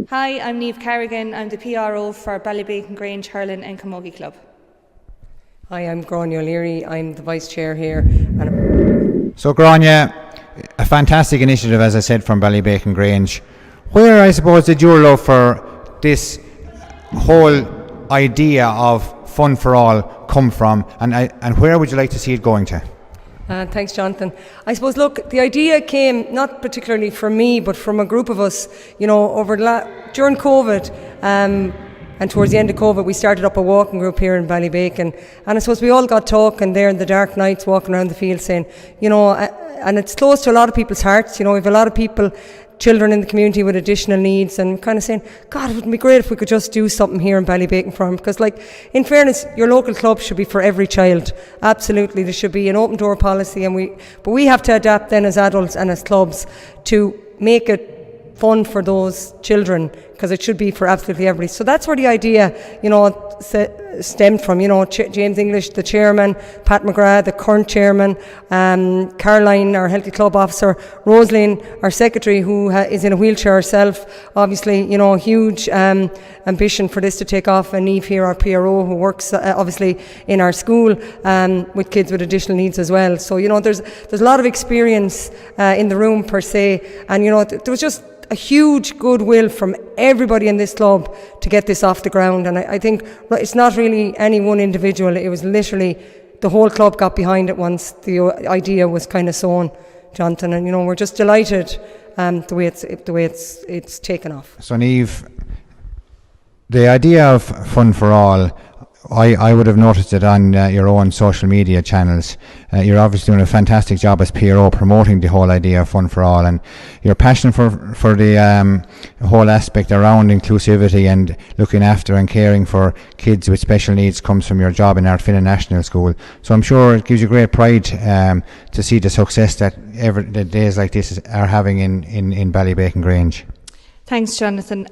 Hi, I'm Niamh Carrigan. I'm the PRO for Ballybacon Grange Hurling and Camogie Club. Hi, I'm Grania O'Leary. I'm the Vice Chair here. So Grania, a fantastic initiative, as I said, from Ballybacon Grange. Where, I suppose, did your love for this whole idea of fun for all come from, and where would you like to see it going to? Thanks, Jonathan. I suppose, look, the idea came not particularly from me, but from a group of us, during COVID, and towards the end of COVID, we started up a walking group here in Ballybacon. And I suppose we all got talking there in the dark nights, walking around the field saying, and it's close to a lot of people's hearts. We have a lot of people, children in the community with additional needs, and kind of saying, God, it would be great if we could just do something here in Ballybacon for them. Because, in fairness, your local club should be for every child. Absolutely, there should be an open door policy, but we have to adapt then as adults and as clubs to make it fun for those children, because it should be for absolutely everybody. So that's where the idea, stemmed from. James English, the chairman, Pat McGrath, the current chairman, Caroline, our healthy club officer, Rosaline, our secretary, who is in a wheelchair herself. Obviously, huge ambition for this to take off. And Niamh here, our PRO, who works obviously in our school with kids with additional needs as well. So there's a lot of experience in the room per se, and there was just a huge goodwill from everybody in this club to get this off the ground. And I think it's not really any one individual. It was literally the whole club got behind it once the idea was kind of sown, Jonathan. And we're just delighted the way it's taken off. So Niamh, the idea of fun for all, I would have noticed it on your own social media channels. You're obviously doing a fantastic job as PRO promoting the whole idea of fun for all, and your passion for the whole aspect around inclusivity and looking after and caring for kids with special needs comes from your job in Ardfinnan National School. So I'm sure it gives you great pride to see the success that the days like this are having in Ballybacon Grange. Thanks, Jonathan.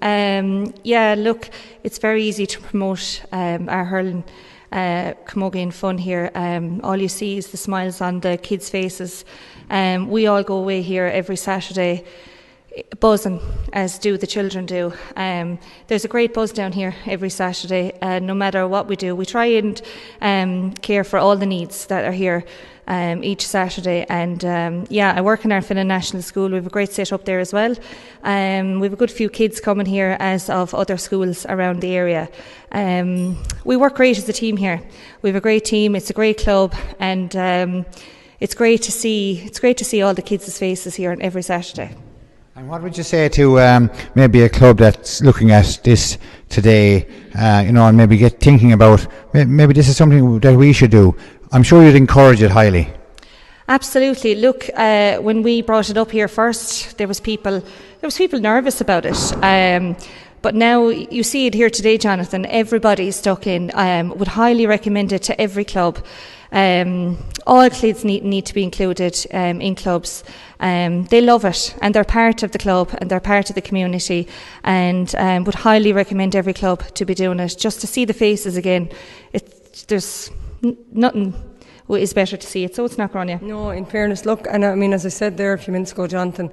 Look, it's very easy to promote our hurling, camogie and fun here. All you see is the smiles on the kids' faces. We all go away here every Saturday buzzing, as do the children do. There's a great buzz down here every Saturday. No matter what we do, we try and care for all the needs that are here each Saturday. And I work in our Ardfinnan National School. We have a great set up there as well. We have a good few kids coming here, as of other schools around the area. We work great as a team here. We have a great team. It's a great club, and it's great to see all the kids' faces here on every Saturday. And what would you say to maybe a club that's looking at this today, and maybe get thinking about maybe this is something that we should do? I'm sure you'd encourage it highly. Absolutely. Look, when we brought it up here first, there was people nervous about it. But now you see it here today, Jonathan. Everybody's stuck in. Would highly recommend it to every club. All kids need to be included in clubs. They love it, and they're part of the club, and they're part of the community, and would highly recommend every club to be doing it, just to see the faces again. There's nothing is better to see it, so it's not Grania. No, in fairness, look, and I mean, as I said there a few minutes ago, Jonathan,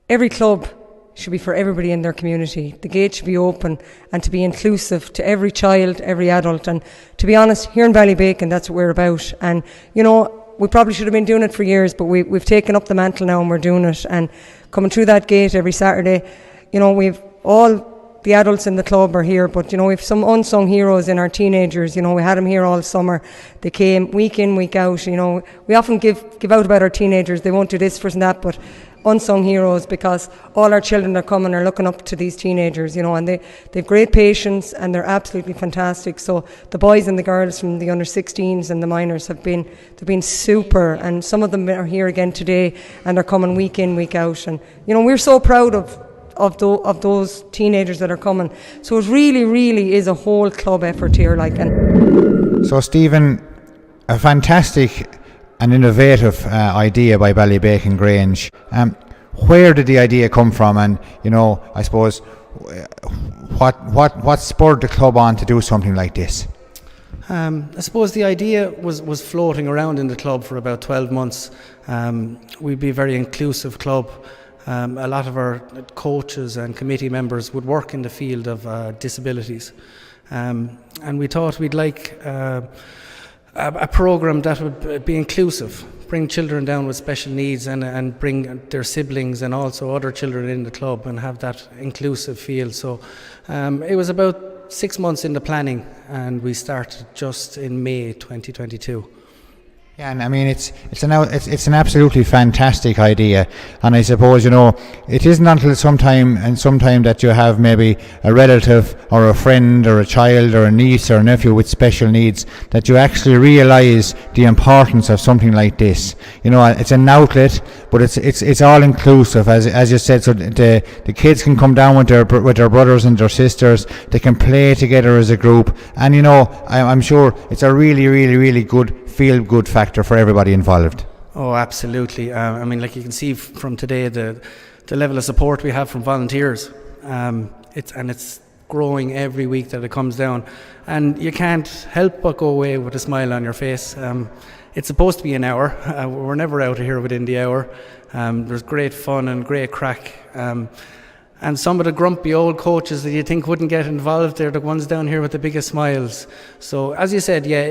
every club should be for everybody in their community. The gate should be open and to be inclusive to every child, every adult. And to be honest, here in Ballybacon, that's what we're about. And, we probably should have been doing it for years, but we've taken up the mantle now and we're doing it. And coming through that gate every Saturday, we've all the adults in the club are here, but, we've some unsung heroes in our teenagers. We had them here all summer. They came week in, week out. We often give out about our teenagers. They won't do this for that, but unsung heroes, because all our children are coming are looking up to these teenagers, and they've great patience and they're absolutely fantastic. So the boys and the girls from the under 16s and the minors they've been super, and some of them are here again today and are coming week in, week out. And we're so proud of those teenagers that are coming. So it really, really is a whole club effort here. So Stephen, a fantastic an innovative idea by Ballybacon Grange. Where did the idea come from? And I suppose what spurred the club on to do something like this? I suppose the idea was floating around in the club for about 12 months. We'd be a very inclusive club. a lot of our coaches and committee members would work in the field of disabilities. And we thought we'd like a program that would be inclusive, bring children down with special needs and bring their siblings and also other children in the club and have that inclusive feel. So it was about 6 months in the planning, and we started just in May 2022. Yeah, and I mean it's an absolutely fantastic idea, and I suppose it isn't until sometime that you have maybe a relative or a friend or a child or a niece or a nephew with special needs that you actually realise the importance of something like this. It's an outlet, but it's all inclusive, as you said. So the kids can come down with their brothers and their sisters. They can play together as a group, and I'm sure it's a really, really, really good feel-good factor for everybody involved. Oh, absolutely. I mean, like you can see from today, the level of support we have from volunteers. It's growing every week that it comes down, and you can't help but go away with a smile on your face. It's supposed to be an hour. We're never out of here within the hour. There's great fun and great crack. And some of the grumpy old coaches that you think wouldn't get involved, they're the ones down here with the biggest smiles. So, as you said, yeah,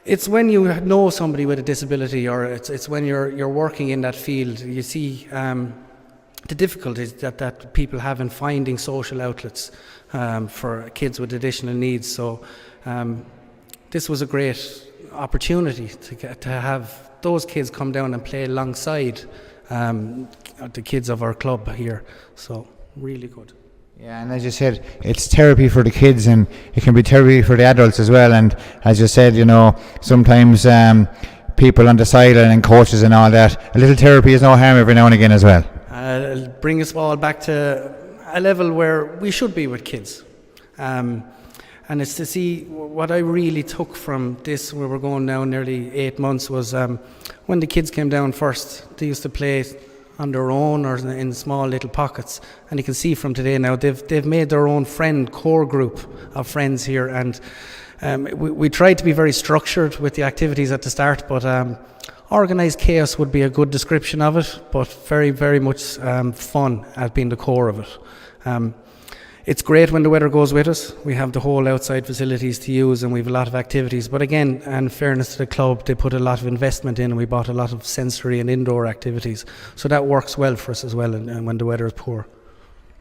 it's when you know somebody with a disability, or it's when you're working in that field, you see the difficulties that people have in finding social outlets for kids with additional needs. So this was a great opportunity to have those kids come down and play alongside the kids of our club here. So really good. Yeah, and as you said, it's therapy for the kids, and it can be therapy for the adults as well. And as you said, sometimes people on the sideline and coaches and all that, a little therapy is no harm every now and again as well. It'll bring us all back to a level where we should be with kids. And it's to see what I really took from this, where we're going now nearly 8 months, was when the kids came down first, they used to play on their own or in small little pockets, and you can see from today now they've made their own core group of friends here, and we tried to be very structured with the activities at the start, but organised chaos would be a good description of it, but very, very much fun at being the core of it. It's great when the weather goes with us. We have the whole outside facilities to use, and we have a lot of activities. But again, in fairness to the club, they put a lot of investment in, and we bought a lot of sensory and indoor activities. So that works well for us as well, and when the weather is poor.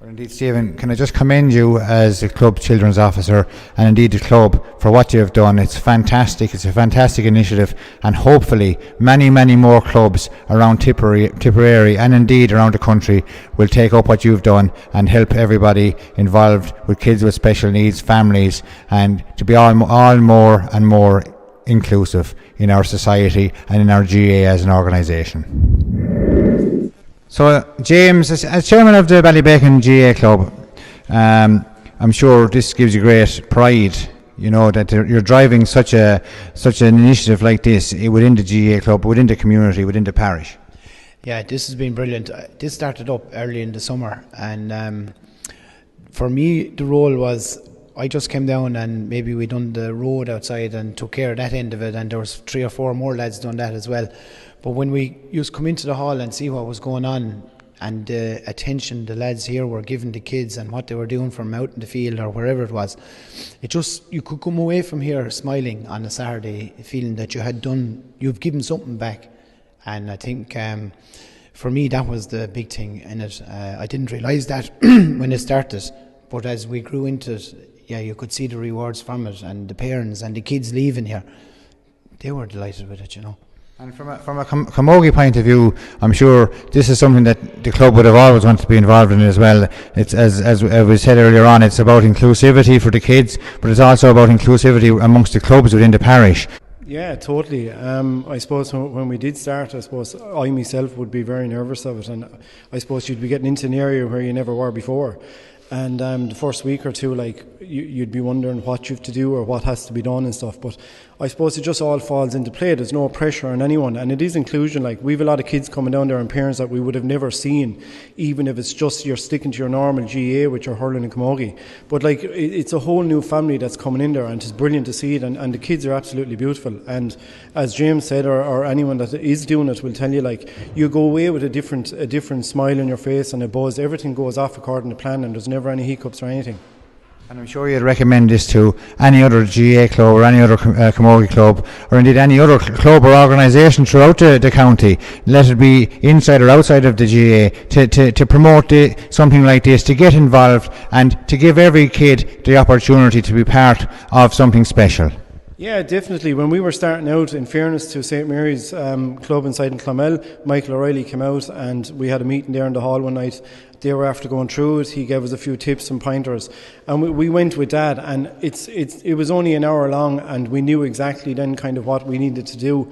Well, indeed, Stephen, can I just commend you as the club children's officer, and indeed the club, for what you have done. It's fantastic. It's a fantastic initiative, and hopefully many, many more clubs around Tipperary and indeed around the country will take up what you've done and help everybody involved with kids with special needs, families, and to be all more and more inclusive in our society and in our GA as an organisation. So, James, as chairman of the Ballybacon GA Club, I'm sure this gives you great pride, that you're driving such an initiative like this within the GA Club, within the community, within the parish. Yeah, this has been brilliant. This started up early in the summer, and for me, the role was, I just came down and maybe we done the road outside and took care of that end of it, and there was 3 or 4 more lads done that as well. But when we used to come into the hall and see what was going on, and the attention the lads here were giving the kids and what they were doing from out in the field or wherever it was, you could come away from here smiling on a Saturday, feeling that you've given something back. And I think for me that was the big thing in it. I didn't realise that when it started, but as we grew into it, yeah, you could see the rewards from it, and the parents and the kids leaving here, they were delighted with it, And from a camogie point of view, I'm sure this is something that the club would have always wanted to be involved in as well. It's as we said earlier on, it's about inclusivity for the kids, but it's also about inclusivity amongst the clubs within the parish. Yeah, totally. I suppose when we did start, I suppose I myself would be very nervous of it, and I suppose you'd be getting into an area where you never were before. And the first week or two, you'd be wondering what you have to do or what has to be done and stuff. But I suppose it just all falls into play. There's no pressure on anyone, and it is inclusion. Like, we've a lot of kids coming down there and parents that we would have never seen, even if it's just you're sticking to your normal GA with your hurling and camogie. But like, it's a whole new family that's coming in there, and it's brilliant to see it, and the kids are absolutely beautiful. And as James said, or anyone that is doing it will tell you, like, you go away with a different smile on your face and a buzz. Everything goes off according to plan, and there's never any hiccups or anything. And I'm sure you'd recommend this to any other GA club or any other camogie club, or indeed any other club or organisation throughout the county, let it be inside or outside of the GA, to promote something like this, to get involved and to give every kid the opportunity to be part of something special. Yeah, definitely. When we were starting out, in fairness to St Mary's club inside in Clonmel, Michael O'Reilly came out and we had a meeting there in the hall one night. They were after going through it. He gave us a few tips and pointers, and we went with that. And it was only an hour long, and we knew exactly then kind of what we needed to do.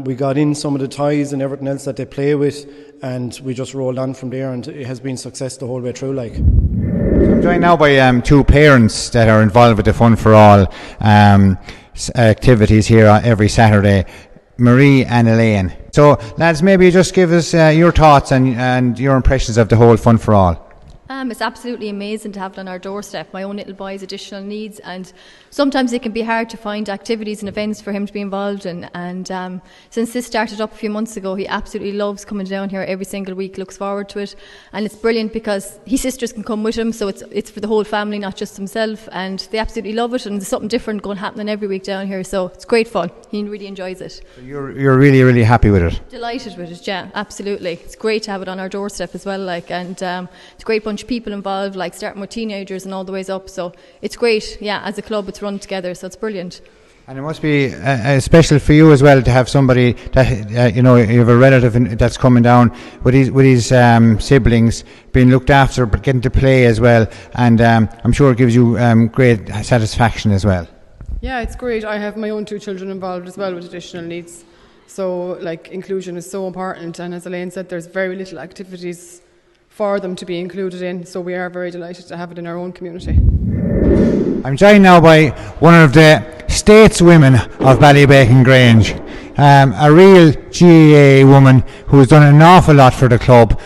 We got in some of the toys and everything else that they play with, and we just rolled on from there. And it has been success the whole way through. Like, I'm joined now by two parents that are involved with the Fun for All activities here every Saturday, Marie and Elaine. So, lads, maybe just give us your thoughts and your impressions of the whole Fun for All. It's absolutely amazing to have it on our doorstep. My own little boy has additional needs, and sometimes it can be hard to find activities and events for him to be involved in. And since this started up a few months ago, he absolutely loves coming down here every single week, looks forward to it. And it's brilliant because his sisters can come with him, so it's for the whole family, not just himself. And they absolutely love it, and there's something different happening every week down here, so it's great fun. He really enjoys it. So you're really, really happy with it? Delighted with it, yeah, absolutely. It's great to have it on our doorstep as well, and it's a great bunch of people involved, like starting with teenagers and all the ways up, so it's great. Yeah, as a club it's run together, so it's brilliant. And it must be special for you as well to have somebody that you have a relative that's coming down with his siblings, being looked after but getting to play as well, and I'm sure it gives you great satisfaction as well. Yeah, it's great. I have my own two children involved as well with additional needs, so like inclusion is so important, and as Elaine said, there's very little activities for them to be included in, so we are very delighted to have it in our own community. I'm joined now by one of the stateswomen of Ballybacon Grange, a real GAA woman who has done an awful lot for the club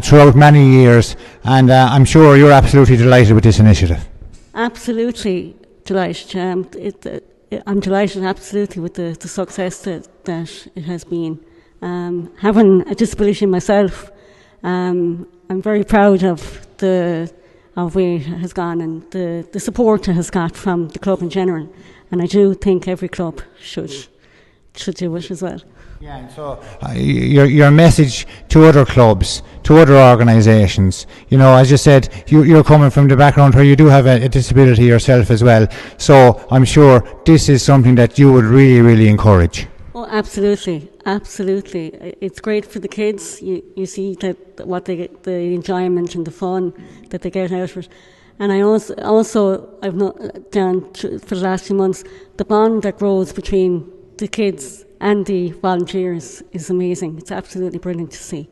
throughout many years, and I'm sure you're absolutely delighted with this initiative. Absolutely delighted. I'm delighted absolutely with the success that it has been. Having a disability myself, I'm very proud of where it has gone and the support it has got from the club in general, and I do think every club should do it as well. Yeah, and so your message to other clubs, to other organisations, as you said, you're coming from the background where you do have a disability yourself as well, so I'm sure this is something that you would really, really encourage. Oh, absolutely. It's great for the kids. You see that what they get, the enjoyment and the fun that they get out of it. And I also I've not done for the last few months, the bond that grows between the kids and the volunteers is amazing. It's absolutely brilliant to see.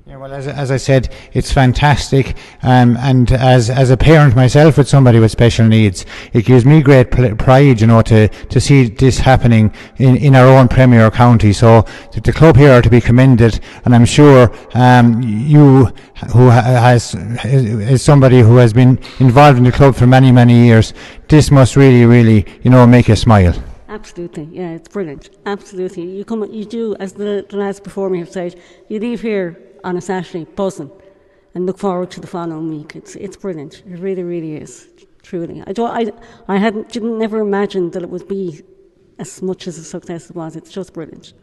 Yeah, well, as I said, it's fantastic, and as a parent myself with somebody with special needs, it gives me great pride, to see this happening in our own Premier County. So the club here are to be commended, and I'm sure you, who is somebody who has been involved in the club for many, many years, this must really, really, make you smile. Absolutely, yeah, it's brilliant. Absolutely, you do, as the lads before me have said, you leave here on a Saturday buzzing and look forward to the following week. It's brilliant. It really, really is. Truly, I didn't never imagine that it would be as much as a success it was. It's just brilliant.